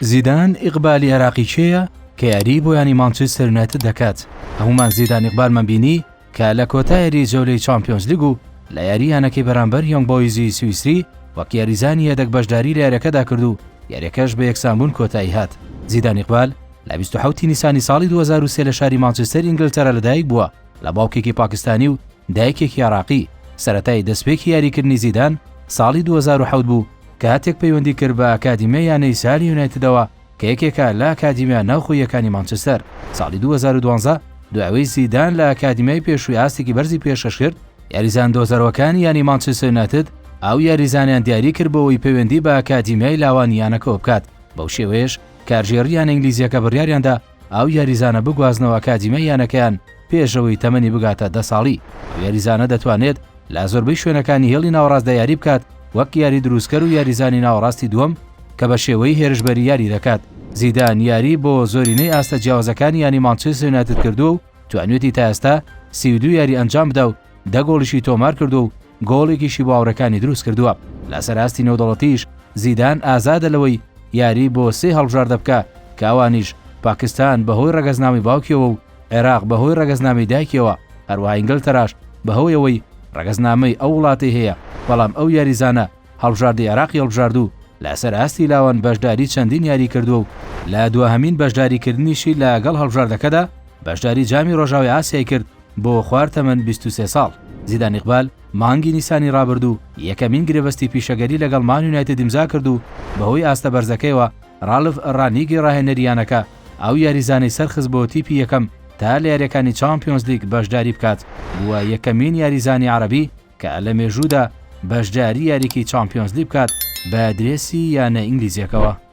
زیدان ئیقبالی عێراقیچەیە کە یاری بۆ ینی مانچستر یونایتد دەکات. هەمومان زیدان ئیقبالمان بینی کە لە کۆتایەری جەولەی چامپیۆنز لیگ و لە یاریانەکەی بەرامبەر یۆنگ بۆیزی سویسری وەک یاریزانی هێدەک بەشداری لە یاریەکەدا کرد و یاریەکەش بە یەکسانبوون کۆتایی هات. زیدان ئیقبال لە 27 نیسانی ساڵی 2003 لە شاری مانچستر ئینگلتەرا لەدایک بووە لە باوکێکی پاکستانی و دایکێکی عێراقی. سەرەتای دەستپێکی یاریکردنی زیدان ساڵی 2007 بوو کە هاتێک پەیوەندی کرد بە ئەکادیمیای یانەی ساری یونایتدەوە کە یەکێکە لە ئەکادیمیە ناوخۆییەکانی مانچستر. ساڵی 2012 دوایەوەی زیدان لە ئەکادیمیای پێشووی ئاستێکی بەرزی پێشەش کرد، یاریزان دۆزەرەوەکانی یانی مانچستر یونایتد ئەو یاریزانیان دیاری کرد بۆەوەی پەیوەندی بە ئەکادیمیای لاوانیانەکەوە بکات. بەو شێوەیەش کارژێڕیان ئینگلیزیەکە بڕیاریاندا ئەو یاریزانە بگوازنەوە ئەکادیمیای یانەکەیان پێشەوەی تەمەنی بگاتە 10 ساڵی. ئەو یاریزانە دەتوانێت لە زۆربەی شوێنەکانی هێڵی ناوەڕاستدا یاری بکات وەک یاری دروستکەر و یاریزانی ناوەڕاستی دووەم کە بە شێوەی هێرشبەری یاری دەکات. زیدان یاری بۆ زۆرینەی ئاستە جیاوازەکانی یانی مانچستر یونایتد کردو و توانێتی تا ئێستا 32 یاری ئەنجام بدە و 10 گۆڵیشی تۆمار کردو و گۆڵێکیشی بۆ هاوڕێکانی دروست کردووە. لە سەراستی نێودەوڵەتیش زیدان ئازادە لەوەی یاری بۆ 3 هەڵبژاردە بکە کە ئەوانیش پاکستان بەهۆی ڕەگەزنامی باوکیەوە و عێراق بەهۆی ڕەگەزنامی دایکیەوە، هەروەها ئینگلتەراش بەهۆیەوەی ڕەگەزنامەی ئەو وڵاتی هەیە. بەڵام ئەو یاریزانە هەڵبژاردی عێراقی هەڵبژاردوو لەسەر ئاستی لاوان بەشداری چەندین یاری کردو و لە دووەهەمین بەشداریکردنیشی لەگەڵ هەڵبژاردەکەدا بەشداری جامی ڕۆژاوی ئاسیای کرد بۆ خوار تەمەن 23 ساڵ. زیدان ئیقبال مانگی نیسانی ڕابردوو یەکەمین گرێبەستی پیشەگەری لەگەڵ مان یونایتد ئیمزا کردو بەهۆی ئاستە بەرزەکەیەوە ڕالف ڕانیگی ڕاهێنەریانەکە ئەو یاریزانەی سەرخست بۆ تیپی یەکەم تا لە یاریەکانی چامپیۆنز لیگ بەشداری بکات. بووە یەکەمین یاریزانی عەرەبی کە لە مێژوودا بەشداری یاریکی چامپیۆنز لیگ بکات بە درێسی یانە ئینگلیزیەکەوە.